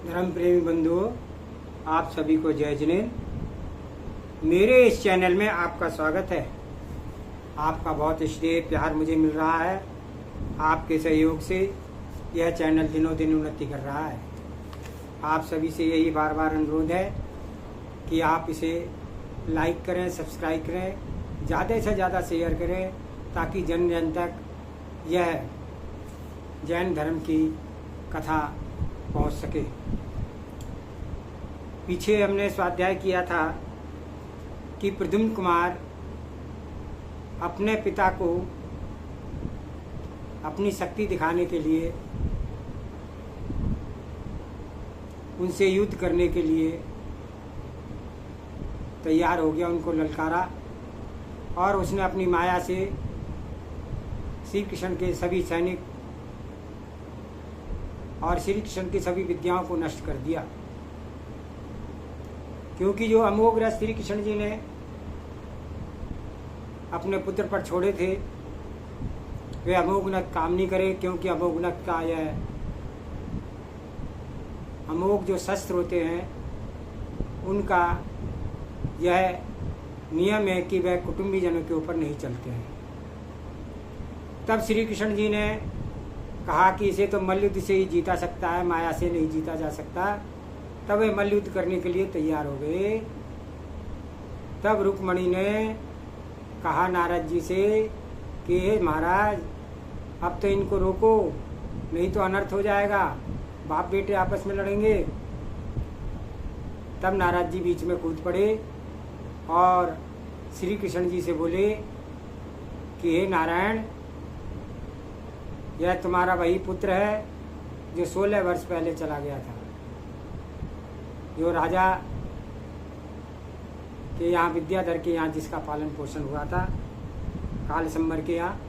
धर्म प्रेमी बंधुओं, आप सभी को जय जिनेंद्र। मेरे इस चैनल में आपका स्वागत है। आपका बहुत स्नेह प्यार मुझे मिल रहा है। आपके सहयोग से यह चैनल दिनों दिन उन्नति कर रहा है। आप सभी से यही बार बार अनुरोध है कि आप इसे लाइक करें, सब्सक्राइब करें, ज़्यादा से ज़्यादा शेयर करें, ताकि जन जन तक यह जैन धर्म की कथा पहुंच सके। पीछे हमने स्वाध्याय किया था कि प्रद्युम्न कुमार अपने पिता को अपनी शक्ति दिखाने के लिए, उनसे युद्ध करने के लिए तैयार हो गया, उनको ललकारा और उसने अपनी माया से श्री कृष्ण के सभी सैनिक और श्री कृष्ण की सभी विद्याओं को नष्ट कर दिया। क्योंकि जो अमोघ रस श्री कृष्ण जी ने अपने पुत्र पर छोड़े थे, वे अमोघनत काम नहीं करे। क्योंकि अमोघनत का यह अमोघ जो शस्त्र होते हैं, उनका यह नियम है कि वह कुटुंबीजनों के ऊपर नहीं चलते हैं। तब श्री कृष्ण जी ने कहा कि इसे तो मल्लयुद्ध से ही जीता सकता है, माया से नहीं जीता जा सकता। तब वे मल्लयुद्ध करने के लिए तैयार हो गए। तब रुक्मणी ने कहा नारद जी से कि हे महाराज, अब तो इनको रोको, नहीं तो अनर्थ हो जाएगा, बाप बेटे आपस में लड़ेंगे। तब नारद जी बीच में कूद पड़े और श्री कृष्ण जी से बोले कि हे नारायण, यह तुम्हारा वही पुत्र है जो 16 वर्ष पहले चला गया था, जो राजा के यहाँ विद्याधर के यहाँ जिसका पालन पोषण हुआ था, काल संबर के यहाँ।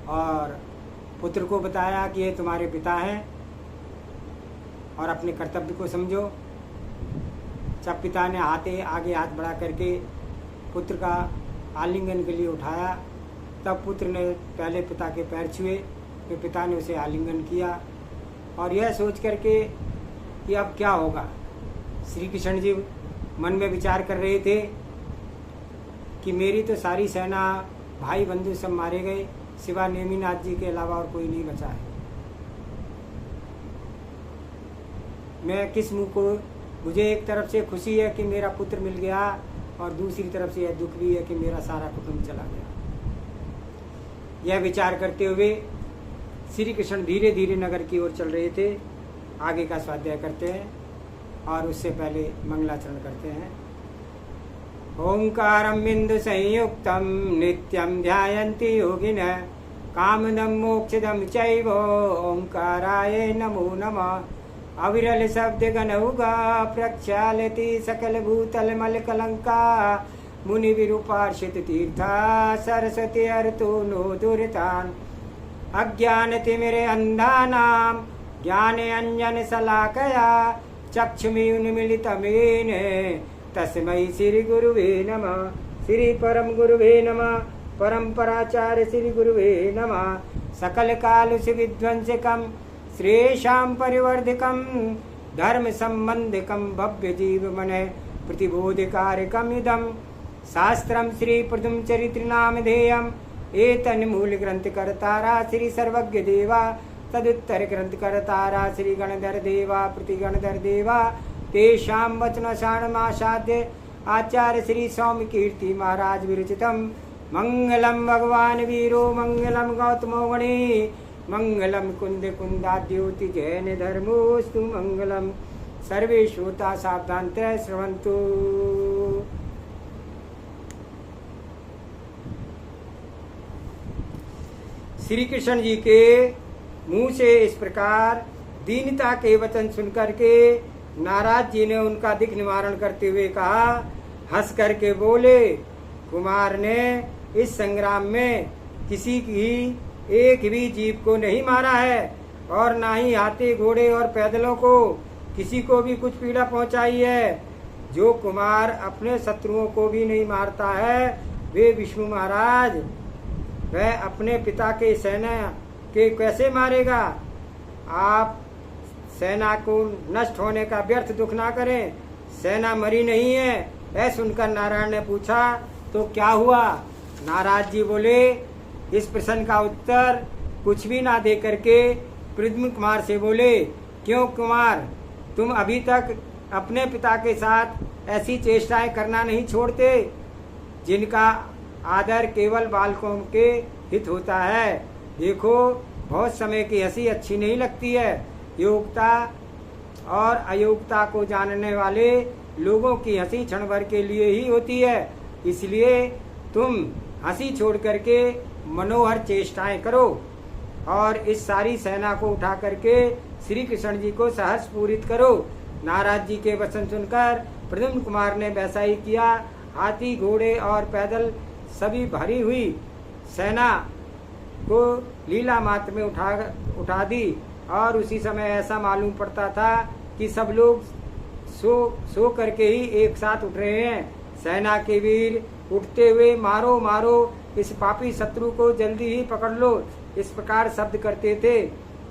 और पुत्र को बताया कि ये तुम्हारे पिता हैं और अपने कर्तव्य को समझो। जब पिता ने आगे हाथ बढ़ा करके पुत्र का आलिंगन के लिए उठाया, तब पुत्र ने पहले पिता के पैर छुए, फिर पिता ने उसे आलिंगन किया। और यह सोच करके कि अब क्या होगा, श्री कृष्ण जी मन में विचार कर रहे थे कि मेरी तो सारी सेना, भाई बंधु सब मारे गए, सिवा नेमिनाथ जी के अलावा और कोई नहीं बचा है। मैं किस मुंह को, मुझे एक तरफ से खुशी है कि मेरा पुत्र मिल गया और दूसरी तरफ से यह दुख भी है कि मेरा सारा कुटुंब चला गया। यह विचार करते हुए श्री कृष्ण धीरे धीरे नगर की ओर चल रहे थे। आगे का स्वाध्याय करते हैं और उससे पहले मंगलाचरण करते हैं। ओंकारं बिंदु संयुक्तं नित्यं ध्यायन्ति योगिनः कामदं मोक्षदं चैव ओंकाराय नमो नमः। अविरल शब्द गणौगा प्रक्षालति सकल भूतल मल कलंका मुनि विरूपार्षित तीर्था सरस्वती अर्तो नो दुरितान। अज्ञान तिमिरे अंधानाम ज्ञान अंजन शलाकया चक्षुमि उन्मीलितमेन तस्मै श्री गुरुवे नमः। श्री परम गुरुवे नमः। परम्पराचार्य श्री गुरुवे नमः। सकल काल विध्वंसकम श्रेषां परिवर्धकम धर्म संबंधकम भव्य जीव मन प्रतिबोधकारकम इदम शास्त्रम श्री प्रद्युम्न चरित्र नामधेयम् एतन्मूल ग्रंथ करतारा श्री सर्वज्ञ देवा तदुत्तर ग्रंथ करतारा श्री गणधर देवा प्रतिगणधर देवा तेषां वचनसारमासाद्य आचार्य श्री सौम्य कीर्ति महाराज विरचितम्। मंगलम भगवान वीरो मंगलम गौतमो गणे मंगलम कुंद कुंदाद्योति जैन धर्मोस्तु मंगलम। सर्वे श्रोता सावधानतः श्रवन्तु। श्री कृष्ण जी के मुंह से इस प्रकार दीनता के वचन सुनकर के नारद जी ने उनका दिक निवारण करते हुए कहा, हंस करके बोले, कुमार ने इस संग्राम में किसी की एक भी जीव को नहीं मारा है और ना ही हाथी घोड़े और पैदलों को किसी को भी कुछ पीड़ा पहुंचाई है। जो कुमार अपने शत्रुओं को भी नहीं मारता है, वे विष्णु महाराज वह अपने पिता के सेना के कैसे मारेगा। आप सेना को नष्ट होने का व्यर्थ दुख ना करें। सेना मरी नहीं है। यह सुनकर नारायण ने पूछा, तो क्या हुआ? नारद जी बोले, इस प्रश्न का उत्तर कुछ भी ना दे करके प्रद्युम्न कुमार से बोले, क्यों कुमार, तुम अभी तक अपने पिता के साथ ऐसी चेष्टाएं करना नहीं छोड़ते जिनका आदर केवल बालकों के हित होता है। देखो, बहुत समय की हंसी अच्छी नहीं लगती है। योग्यता और अयोग्यता को जानने वाले लोगों की हंसी क्षण भर के लिए ही होती है। इसलिए तुम हंसी छोड़ करके मनोहर चेष्टाएं करो और इस सारी सेना को उठा करके श्री कृष्ण जी को सहर्ष पूरित करो। नारद जी के वचन सुनकर प्रद्युम्न कुमार ने वैसा ही किया। हाथी, घोड़े और पैदल सभी भरी हुई सेना को लीला मात्र में उठा दी और उसी समय ऐसा मालूम पड़ता था कि सब लोग सो करके ही एक साथ उठ रहे हैं। सेना के वीर उठते हुए, मारो मारो, इस पापी शत्रु को जल्दी ही पकड़ लो, इस प्रकार शब्द करते थे।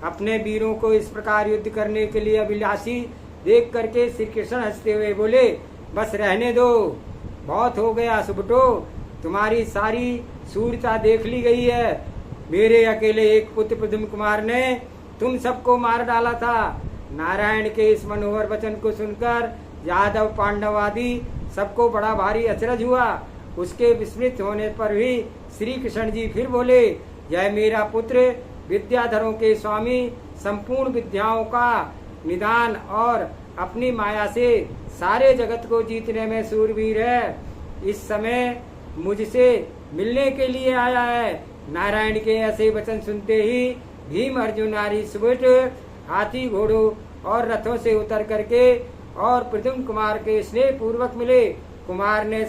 अपने वीरों को इस प्रकार युद्ध करने के लिए अभिलाषी देख करके श्री कृष्ण हंसते हुए बोले, बस रहने दो, बहुत हो गया सुबटो, तुम्हारी सारी सूरता देख ली गई है। मेरे अकेले एक पुत्र प्रद्युम्न कुमार ने तुम सबको मार डाला था। नारायण के इस मनोहर वचन को सुनकर यादव, पांडव आदि सबको बड़ा भारी अचरज हुआ। उसके विस्मृत होने पर भी श्री कृष्ण जी फिर बोले, यह मेरा पुत्र विद्याधरों के स्वामी, संपूर्ण विद्याओं का निदान और अपनी माया से सारे जगत को जीतने में सूरवीर है। इस समय मुझसे मिलने के लिए आया है। नारायण के ऐसे वचन सुनते ही भीम, अर्जुन आदि सुबट हाथी, घोड़ों और रथों से उतर करके और प्रद्युम्न कुमार के स्नेह पूर्वक मिले। कुमार ने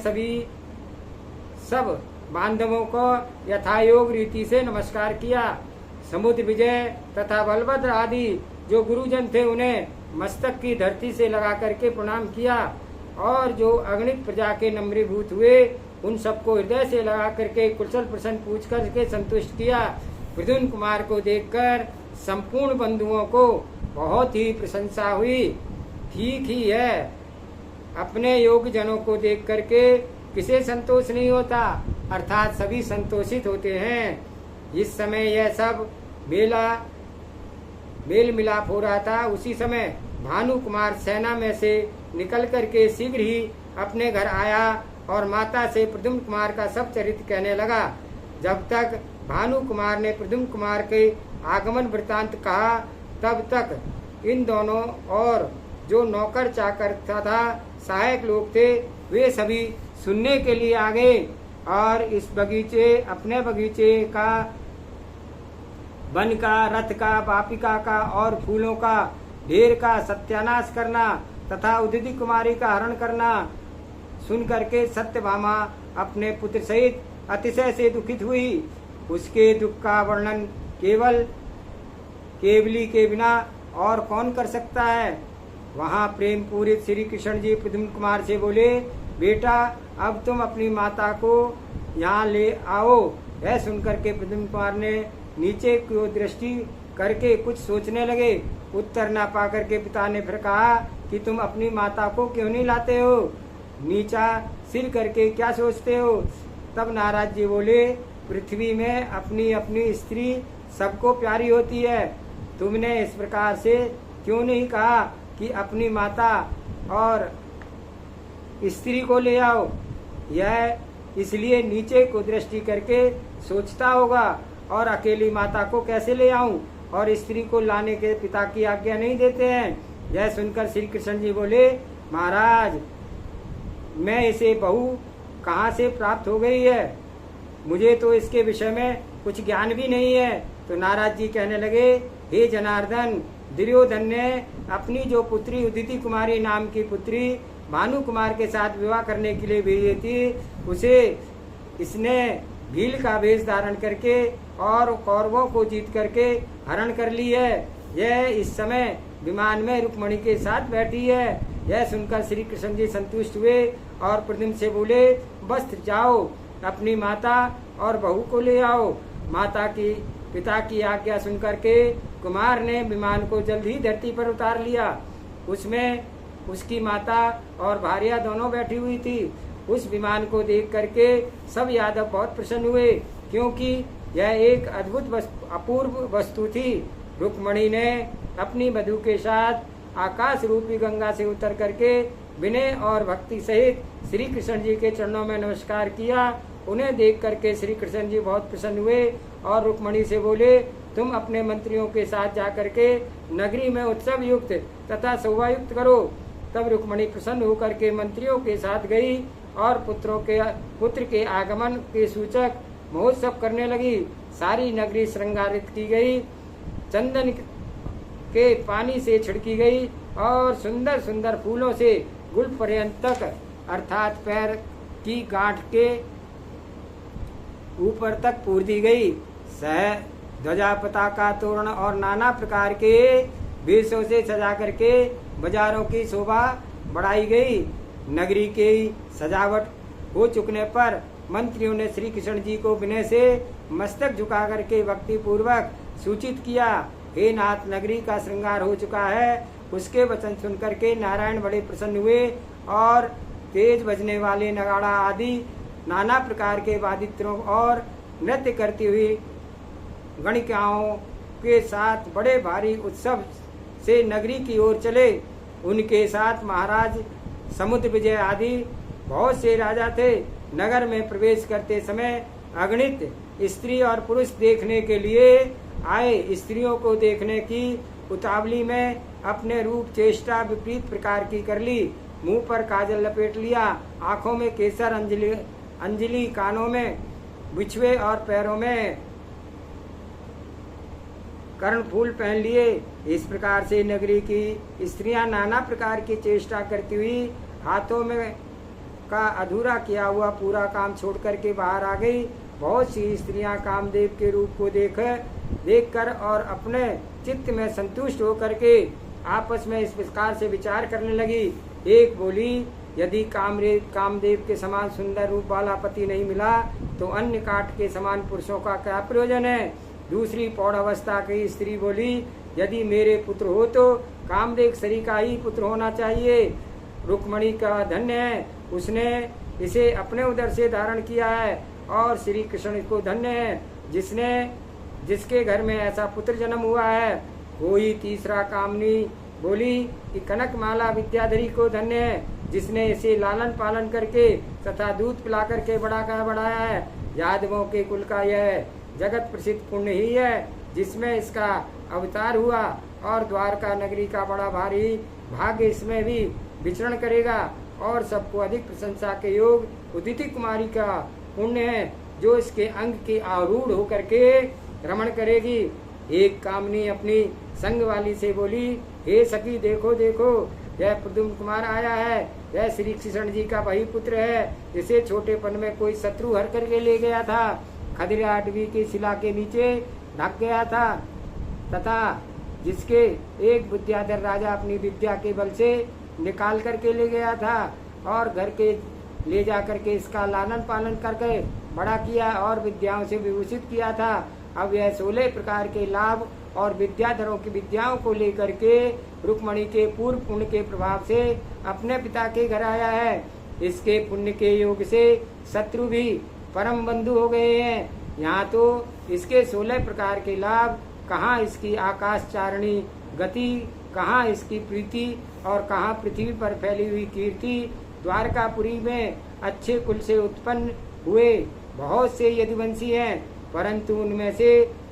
सब बांधवों को यथायोग रीति से नमस्कार किया। समुद्र विजय तथा बलभद्र आदि जो गुरुजन थे उन्हें मस्तक की धरती से लगा करके प्रणाम किया और जो अगणित प्रजा के नम्रीभूत हुए उन सबको हृदय से लगा करके कुशल प्रश्न पूछ करके संतुष्ट किया। प्रद्युम्न कुमार को देखकर संपूर्ण बंधुओं को बहुत ही प्रशंसा हुई। ठीक ही है, अपने योग्य जनों को देख करके किसे संतोष नहीं होता, अर्थात सभी संतोषित होते हैं। इस समय यह सब मेल मिलाप हो रहा था। उसी समय भानु कुमार सेना में से निकल करके शीघ्र ही अपने घर आया और माता से प्रद्युम्न कुमार का सब चरित्र कहने लगा। जब तक भानु कुमार ने प्रद्युम्न कुमार के आगमन वृतांत कहा, तब तक इन दोनों और जो नौकर चाकर तथा सहायक लोग थे वे सभी सुनने के लिए आ गए और इस अपने बगीचे का, वन का, रथ का, वापिका का और फूलों का ढेर का सत्यानाश करना तथा उदिति कुमारी का हरण करना सुन करके सत्यभामा अपने पुत्र सहित अतिशय से दुखित हुई। उसके दुख का वर्णन केवली के बिना और कौन कर सकता है। वहाँ प्रेम पूरित श्री कृष्ण जी प्रद्युम्न कुमार से बोले, बेटा अब तुम अपनी माता को यहाँ ले आओ। यह सुनकर के प्रद्युम्न कुमार ने नीचे की दृष्टि करके कुछ सोचने लगे। उत्तर ना पा करके पिता ने फिर कहा कि तुम अपनी माता को क्यों नहीं लाते हो, नीचा सिर करके क्या सोचते हो। तब नारद जी बोले, पृथ्वी में अपनी अपनी स्त्री सबको प्यारी होती है, तुमने इस प्रकार से क्यों नहीं कहा कि अपनी माता और स्त्री को ले आओ। यह इसलिए नीचे को दृष्टि करके सोचता होगा और अकेली माता को कैसे ले आऊं और स्त्री को लाने के पिता की आज्ञा नहीं देते हैं। यह सुनकर श्री कृष्ण जी बोले, महाराज मैं इसे बहू कहाँ से प्राप्त हो गई है, मुझे तो इसके विषय में कुछ ज्ञान भी नहीं है। तो नारद जी कहने लगे, हे जनार्दन, दुर्योधन ने अपनी जो पुत्री उदिति कुमारी नाम की पुत्री भानु कुमार के साथ विवाह करने के लिए भेजी थी, उसे इसने भील का वेश धारण करके और कौरवों को जीत करके हरण कर ली है। यह इस समय विमान में रुक्मणी के साथ बैठी है। यह सुनकर श्री कृष्ण जी संतुष्ट हुए और प्रद्युम्न से बोले, बस जाओ अपनी माता और बहू को ले आओ। माता की पिता की आज्ञा सुनकर के कुमार ने विमान को जल्द ही धरती पर उतार लिया। उसमें उसकी माता और भार्या दोनों बैठी हुई थी। उस विमान को देख करके सब यादव बहुत प्रसन्न हुए, क्योंकि यह एक अद्भुत अपूर्व वस्तु थी। रुक्मणी ने अपनी वधू के साथ आकाश रूपी गंगा से उतर करके विनय और भक्ति सहित श्री कृष्ण जी के चरणों में नमस्कार किया। उन्हें देख करके श्री कृष्ण जी बहुत प्रसन्न हुए और रुक्मणी से बोले, तुम अपने मंत्रियों के साथ जाकर के नगरी में उत्सव युक्त तथा शोभायुक्त करो। तब रुक्मणी प्रसन्न होकर के मंत्रियों के साथ गई और पुत्र के आगमन के सूचक महोत्सव करने लगी। सारी नगरी श्रृंगारित की गई, चंदन के पानी से छिड़की गई और सुंदर सुंदर फूलों से गुल पर्यंत तक अर्थात पैर की गांठ के ऊपर तक पूर दी गई। सह ध्वजा पताका तोरण और नाना प्रकार के वेशों से सजा करके बाजारों की शोभा बढ़ाई गई। नगरी की सजावट हो चुकने पर मंत्रियों ने श्री कृष्ण जी को विनय से मस्तक झुका करके भक्ति पूर्वक सूचित किया, हे नाथ, नगरी का श्रृंगार हो चुका है। उसके वचन सुनकर के नारायण बड़े प्रसन्न हुए और तेज बजने वाले नगाड़ा आदि नाना प्रकार के वादित्रों और नृत्य करती हुई गणिकाओं के साथ बड़े भारी उत्सव से नगरी की ओर चले। उनके साथ महाराज समुद्र विजय आदि बहुत से राजा थे। नगर में प्रवेश करते समय अगणित स्त्री और पुरुष देखने के लिए आए। स्त्रियों को देखने की उतावली में अपने रूप चेष्टा विपरीत प्रकार की कर ली। मुंह पर काजल लपेट लिया, आंखों में केसर अंजलि, कानों में बिछुए और पैरों में कर्णफूल पहन लिए। इस प्रकार से नगरी की स्त्रियां नाना प्रकार की चेष्टा करती हुई हाथों में का अधूरा किया हुआ पूरा काम छोड़ करके बाहर आ गई। बहुत सी स्त्रियां कामदेव के रूप को देखकर और अपने चित्त में संतुष्ट होकर के आपस में इस प्रकार से विचार करने लगी। एक बोली, यदि कामदेव के समान सुंदर रूप वाला पति नहीं मिला तो अन्य काठ के समान पुरुषों का क्या प्रयोजन है। दूसरी पौढ़ावस्था की स्त्री बोली, यदि मेरे पुत्र हो तो कामदेव शरीर का ही पुत्र होना चाहिए। रुक्मणी का धन्य है, उसने इसे अपने उदर से धारण किया है, और श्री कृष्ण को धन्य है जिसके घर में ऐसा पुत्र जन्म हुआ है। कोई तीसरा कामनी बोली कि कनकमाला विद्याधरी को धन्य है, जिसने इसे लालन पालन करके तथा दूध पिला करके बढ़ाया है। यादवों के कुल का यह जगत प्रसिद्ध पुण्य ही है जिसमें इसका अवतार हुआ, और द्वारका नगरी का बड़ा भारी भाग्य इसमें भी विचरण करेगा। और सबको अधिक प्रशंसा के योग उदिति कुमारी का पुण्य है, जो इसके अंग के आरूढ़ होकर के रमण करेगी। एक कामनी अपनी संग वाली से बोली, हे सखी, देखो देखो, यह प्रद्युम्न कुमार आया है। यह श्री कृष्ण जी का वही पुत्र है जिसे छोटेपन में कोई शत्रु हर करके ले गया था, खदिरा अटवी की शिला के नीचे ढक गया था, तथा जिसके एक विद्याधर राजा अपनी विद्या के बल से निकाल करके ले गया था और घर के ले जा करके इसका लालन पालन करके बड़ा किया और विद्याओं से विभूषित किया था। अब यह 16 प्रकार के लाभ और विद्याधरों की विद्याओं को लेकर के रुक्मणी के पूर्व पुण्य के प्रभाव से अपने पिता के घर आया है। इसके पुण्य के योग से शत्रु भी परम बंधु हो गए हैं। यहाँ तो इसके 16 प्रकार के लाभ, कहाँ इसकी आकाश चारणी गति, कहाँ इसकी प्रीति और कहाँ पृथ्वी पर फैली हुई कीर्ति। द्वारकापुरी में अच्छे कुल से उत्पन्न हुए बहुत से यदुवंशी हैं, परंतु उनमें से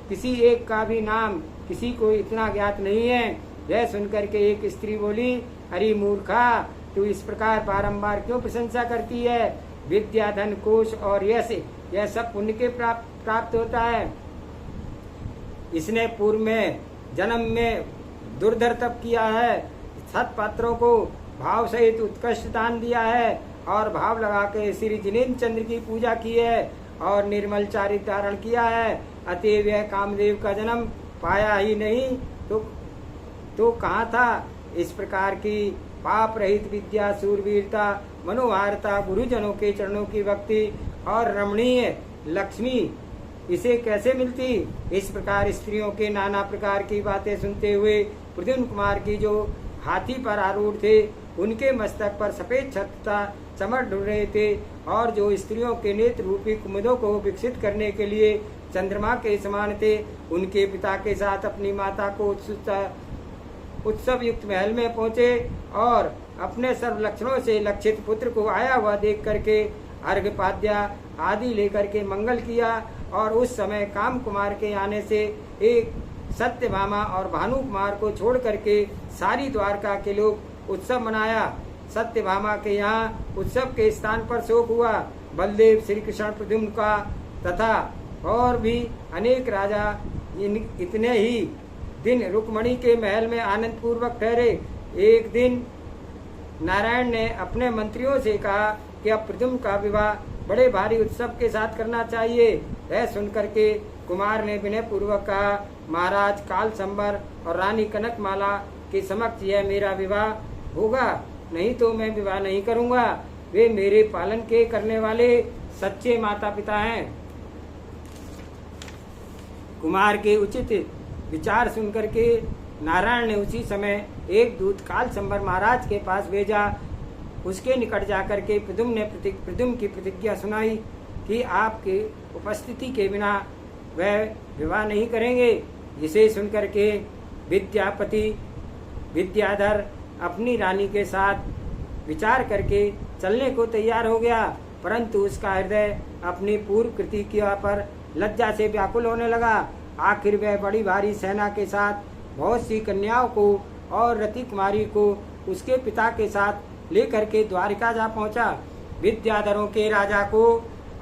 किसी एक का भी नाम किसी को इतना ज्ञात नहीं है। यह सुनकर के एक स्त्री बोली, अरे मूर्खा, तू इस प्रकार बारंबार क्यों प्रशंसा करती है। विद्या, धन, कोश और यश, यह सब पुण्य के प्राप्त होता है। इसने पूर्व में जन्म में दुर्धर तप किया है, सत्पात्रों को भाव सहित उत्कृष्ट दान दिया है और भाव लगा के श्री जिनेन्द्र चंद्र की पूजा की है और निर्मल चारित्र धारण किया है। अतएव यह कामदेव का जन्म पाया ही नहीं तो कहाँ था। इस प्रकार की पाप रहित विद्या, सूरवीरता, मनोहारता, गुरुजनों के चरणों की भक्ति और रमणीय लक्ष्मी इसे कैसे मिलती। इस प्रकार स्त्रियों के नाना प्रकार की बातें सुनते हुए प्रद्युम्न कुमार की जो हाथी पर आरूढ़ थे उनके मस्तक पर सफेद छत्रता चमक ढूंढ रहे थे और जो स्त्रियों के नेत्र रूपी कुमुदों को विकसित करने के लिए चंद्रमा के समान थे, उनके पिता के साथ अपनी माता को उत्सव युक्त महल में पहुंचे और अपने सर्व लक्षणों से लक्षित पुत्र को आया हुआ देख करके अर्घ्यपाद्या आदि लेकर के मंगल किया। और उस समय काम कुमार के आने से एक सत्यभामा और भानु कुमार को छोड़ करके सारी द्वारका के लोग उत्सव मनाया। सत्यभामा के यहाँ उत्सव के स्थान पर शोक हुआ। बलदेव, श्री कृष्ण, प्रद्युम्न का तथा और भी अनेक राजा इतने ही दिन रुक्मणी के महल में आनंद पूर्वक ठहरे। एक दिन नारायण ने अपने मंत्रियों से कहा कि अब प्रद्युम्न का विवाह बड़े भारी उत्सव के साथ करना चाहिए। यह सुनकर के कुमार ने विनय पूर्वक कहा, महाराज कालसंबर और रानी कनकमाला के समक्ष यह मेरा विवाह होगा, नहीं तो मैं विवाह नहीं करूंगा। वे मेरे पालन के करने वाले सच्चे माता पिता हैं। कुमार के उचित विचार सुनकर के नारायण ने उसी समय एक दूत कालसंबर महाराज के पास भेजा। उसके निकट जाकर के प्रद्युम्न की प्रतिज्ञा सुनाई कि आपकी उपस्थिति के बिना वह विवाह नहीं करेंगे। जिसे सुनकर के विद्यापति विद्याधर अपनी रानी के साथ विचार करके चलने को तैयार हो गया, परंतु उसका हृदय अपनी पूर्व कृतिज्ञा पर लज्जा से व्याकुल होने लगा। आखिर वह बड़ी भारी सेना के साथ बहुत सी कन्याओं को और रति कुमारी को उसके पिता के साथ लेकर के द्वारिका जा पहुंचा। विद्याधरों के राजा को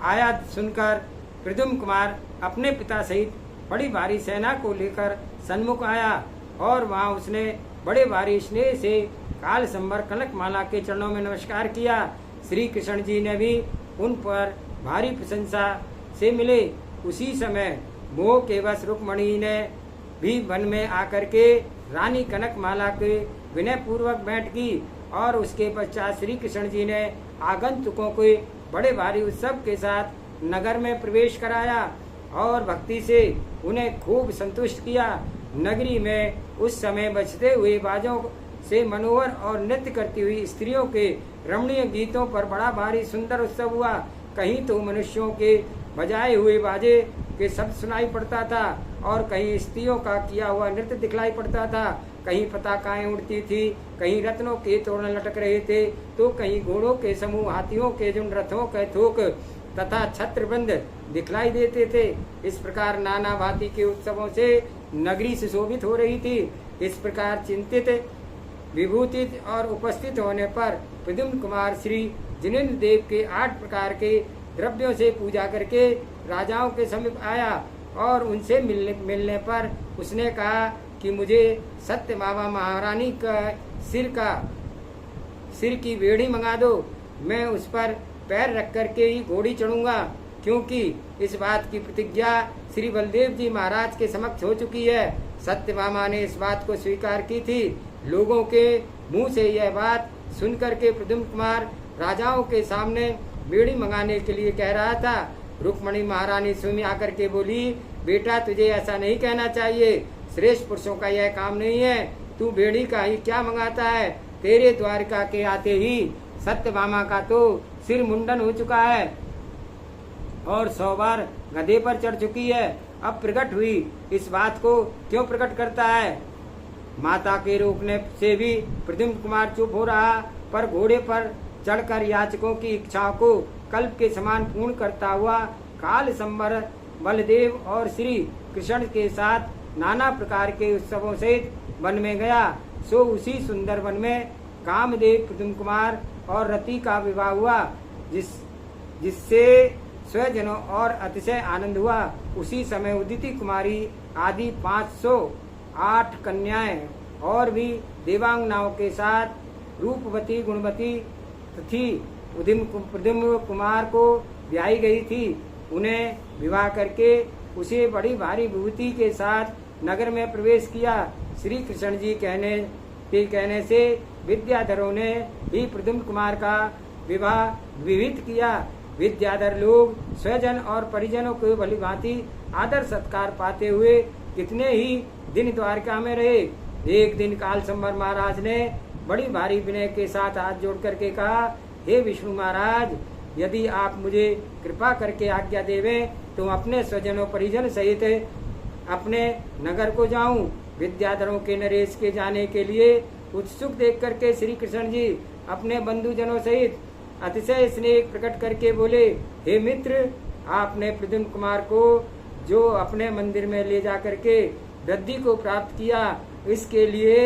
आया सुनकर प्रद्युम्न कुमार अपने पिता सहित बड़ी भारी सेना को लेकर सन्मुख आया और वहां उसने बड़े भारी स्नेह से कालसंबर कनकमाला के चरणों में नमस्कार किया। श्री कृष्ण जी ने भी उन पर भारी प्रशंसा से मिले। उसी समय मोह के वश रुक्मणी ने भी वन में आकर के रानी कनकमाला के विनय पूर्वक भेंट की और उसके पश्चात श्री कृष्ण जी ने आगंतुकों को बड़े भारी उत्सव के साथ नगर में प्रवेश कराया और भक्ति से उन्हें खूब संतुष्ट किया। नगरी में उस समय बजते हुए बाजों से मनोहर और नृत्य करती हुई स्त्रियों के रमणीय गीतों पर बड़ा भारी सुंदर उत्सव हुआ। कहीं तो मनुष्यों के बजाए हुए बाजे के शब्द सुनाई पड़ता था और कहीं स्त्रियों का किया हुआ नृत्य दिखलाई पड़ता था। कहीं पताकाएं उड़ती थी, कहीं रत्नों के तोरण लटक रहे थे, तो कहीं घोड़ों के समूह, हाथियों के झुंड, रथों के थोक तथा छत्रबंद दिखलाई देते थे। इस प्रकार नाना भांति के उत्सवों से नगरी सुशोभित हो रही थी। इस प्रकार चिंतित, विभूतित और उपस्थित होने पर प्रद्युम्न कुमार श्री जिनेन्द्र देव के 8 प्रकार के द्रव्यों से पूजा करके राजाओं के समीप आया और उनसे मिलने पर उसने कहा कि मुझे सत्यभामा महारानी का सिर की बेड़ी मंगा दो। मैं उस पर पैर रख करके ही घोड़ी चढ़ूंगा, क्योंकि इस बात की प्रतिज्ञा श्री बलदेव जी महाराज के समक्ष हो चुकी है। सत्यभामा ने इस बात को स्वीकार की थी। लोगों के मुंह से यह बात सुनकर के प्रद्युम्न कुमार राजाओं के सामने बेड़ी मंगाने के लिए कह रहा था। रुक्मणी महारानी स्वयं आकर के बोली, बेटा तुझे ऐसा नहीं कहना चाहिए, श्रेष्ठ पुरुषों का यह काम नहीं है, तू बेड़ी का ही क्या मंगाता है। तेरे द्वारिका के आते ही सत्यभामा का तो सिर मुंडन हो चुका है और 100 बार गधे पर चढ़ चुकी है। अब प्रकट हुई इस बात को क्यों प्रकट करता है। माता के रोकने से भी प्रद्युम्न कुमार चुप हो रहा, पर घोड़े पर चढ़कर याचकों की इच्छाओं को कल्प के समान पूर्ण करता हुआ कालसंबर बलदेव और श्री कृष्ण के साथ नाना प्रकार के उत्सवों सहित वन में गया। सो उसी सुंदर वन में कामदेव प्रद्युम्न कुमार और रति का विवाह हुआ, जिससे स्वजनों और अतिशय आनंद हुआ। उसी समय उदिति कुमारी आदि 508 कन्याएं और भी देवांगनाओं के साथ रूपवती गुणवती थी प्रद्युम्न कुमार को ब्याही गई थी। उन्हें विवाह करके उसे बड़ी भारी विभूति के साथ नगर में प्रवेश किया। श्री कृष्ण जी कहने से विद्याधरों ने ही प्रद्युम्न कुमार का विवाह विहित किया। विद्याधर लोग स्वजन और परिजनों को भली भांति आदर सत्कार पाते हुए कितने ही दिन द्वारका में रहे। एक दिन कालसंभर महाराज ने बड़ी भारी विनय के साथ हाथ जोड़ करके कहा, हे विष्णु महाराज, यदि आप मुझे कृपा करके आज्ञा देवें तो अपने स्वजनों परिजन सहित अपने नगर को जाऊं। विद्याधरों के नरेश के जाने के लिए उत्सुक देख करके श्री कृष्ण जी अपने बंधुजनों सहित अतिशय स्नेह प्रकट करके बोले, हे मित्र, आपने प्रद्युम्न कुमार को जो अपने मंदिर में ले जा करके वृद्धि को प्राप्त किया, इसके लिए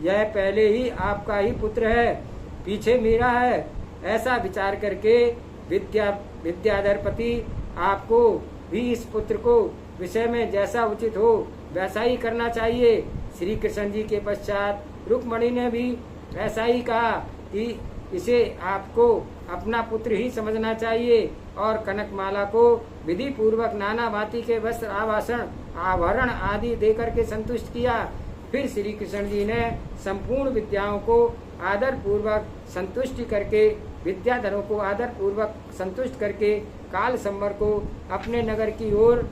यह पहले ही आपका ही पुत्र है, पीछे मेरा है। ऐसा विचार करके विद्याधरपति आपको भी इस पुत्र को विषय में जैसा उचित हो वैसा ही करना चाहिए। श्री कृष्ण जी के पश्चात रुक्मणी ने भी ऐसा ही कहा कि इसे आपको अपना पुत्र ही समझना चाहिए और कनकमाला को विधि पूर्वक नाना भांति के वस्त्र आभूषण आभरण आदि देकर के संतुष्ट किया। फिर श्री कृष्ण जी ने संपूर्ण विद्याओं को आदर पूर्वक संतुष्टि करके विद्याधरों को आदर पूर्वक संतुष्ट करके कालसंभर को अपने नगर की ओर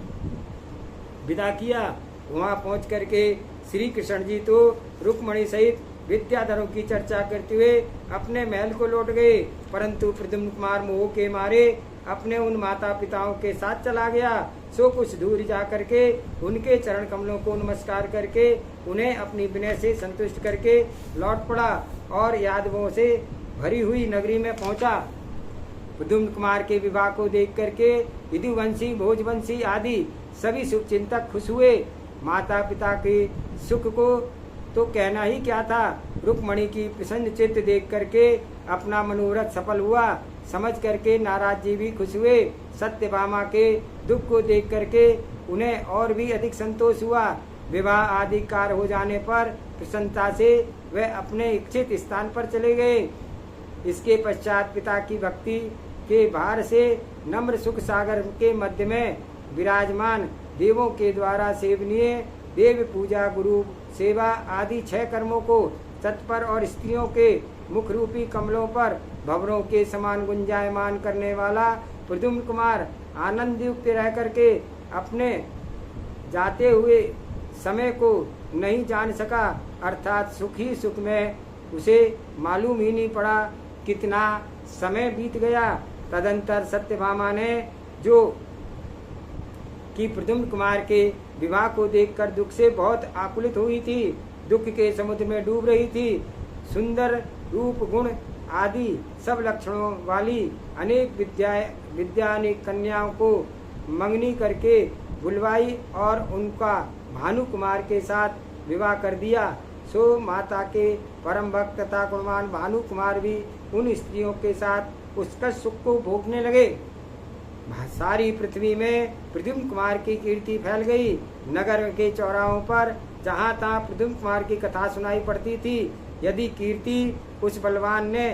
विदा किया। वहां पहुंच करके श्री कृष्ण जी तो रुक्मणी सहित विद्याधरों की चर्चा करते हुए अपने महल को लौट गए, परंतु प्रद्युम्न कुमार मोह के मारे अपने उन माता पिताओं के साथ चला गया। सो कुछ दूर जा करके उनके चरण कमलों को नमस्कार करके उन्हें अपनी विनय से संतुष्ट करके लौट पड़ा और यादवों से भरी हुई नगरी में पहुंचा। प्रद्युम्न कुमार के विवाह को देख करके यदुवंशी भोजवंशी आदि सभी शुभ चिंतक खुश हुए। माता पिता के सुख को तो कहना ही क्या था, रुक्मणी की प्रसन्न चित्त देख करके अपना मनोरथ सफल हुआ समझ करके नाराज जी भी खुश हुए। सत्यभामा के दुख को देख करके उन्हें और भी अधिक संतोष हुआ। विवाह आदि कार्य हो जाने पर प्रसन्नता से वे अपने इच्छित स्थान पर चले गए। इसके पश्चात पिता की भक्ति के भार से नम्र सुख सागर के मध्य में विराजमान देवों के द्वारा सेवनीय देव पूजा, गुरु सेवा आदि 6 कर्मों को तत्पर और स्त्रियों के मुख रूपी कमलों पर भंवरों के समान गुंजायमान करने वाला प्रद्युम्न कुमार आनंद युक्त रह करके अपने जाते हुए समय को नहीं जान सका, अर्थात सुख ही सुख में उसे मालूम ही नहीं पड़ा कितना समय बीत गया। तदंतर सत्यभामा ने जो कि प्रद्युम्न कुमार के विवाह को देखकर दुख से बहुत आकुलित हुई थी, दुख के समुद्र में डूब रही थी। सुंदर रूप गुण आदि सब लक्षणों वाली अनेक विद्यानिक कन्याओं को मंगनी करके बुलवाई और उनका भानु कुमार के साथ विवाह कर दिया। सो माता के परम भक्त तथा गुणवान भानु कुमार भी उन स्त्रियों के साथ उसका सुख को भोगने लगे। सारी पृथ्वी में प्रद्युम्न कुमार की कीर्ति फैल गई। नगर के चौराहों पर जहाँ तहाँ प्रद्युम्न कुमार की कथा सुनाई पड़ती थी। यदि कीर्ति उस बलवान ने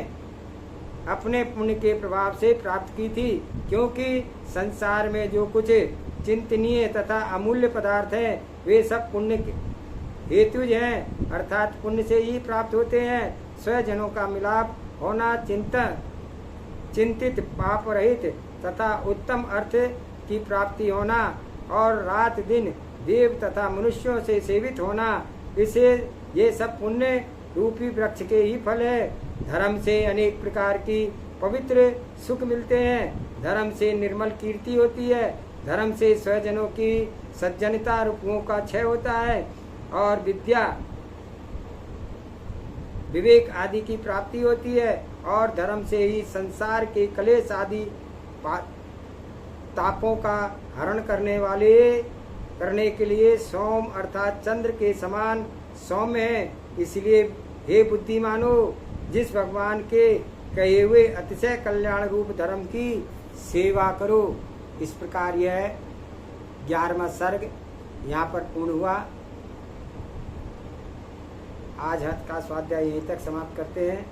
अपने पुण्य के प्रभाव से प्राप्त की थी, क्योंकि संसार में जो कुछ चिंतनीय तथा अमूल्य पदार्थ है वे सब पुण्य हेतुज हैं, अर्थात पुण्य से ही प्राप्त होते हैं। स्वजनों का मिलाप होना, चिंतित पाप रहित तथा उत्तम अर्थ की प्राप्ति होना और रात दिन देव तथा मनुष्यों से सेवित होना, इसे ये सब पुण्य रूपी वृक्ष के ही फल है। धर्म से अनेक प्रकार की पवित्र सुख मिलते हैं। धर्म से निर्मल कीर्ति होती है। धर्म से स्वजनों की सज्जनता रूपों का क्षय होता है और विद्या विवेक आदि की प्राप्ति होती है। और धर्म से ही संसार के क्लेश आदि तापों का हरण करने के लिए सोम अर्थात चंद्र के समान सौम्य है। इसलिए हे बुद्धिमानो, जिस भगवान के कहे हुए अतिशय कल्याण रूप धर्म की सेवा करो। इस प्रकार यह 11वां सर्ग यहाँ पर पूर्ण हुआ। आज हथ का स्वाध्याय यहीं तक समाप्त करते हैं।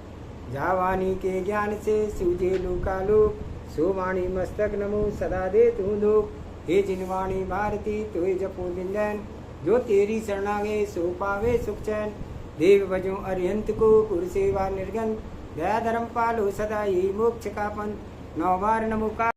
जावानी के ज्ञान से सूझे लोकालोक, सो वाणी मस्तक नमो सदा दे तू लोक। हे जिनवाणी भारती तुहे जपो निंदन, जो तेरी शरणा गए सो पावे सुख चैन। देव भजो अरिहंत को पुर सेवा निर्गन, दया धर्म पालो सदा ही मोक्ष का पंथ। 9 बार नमो का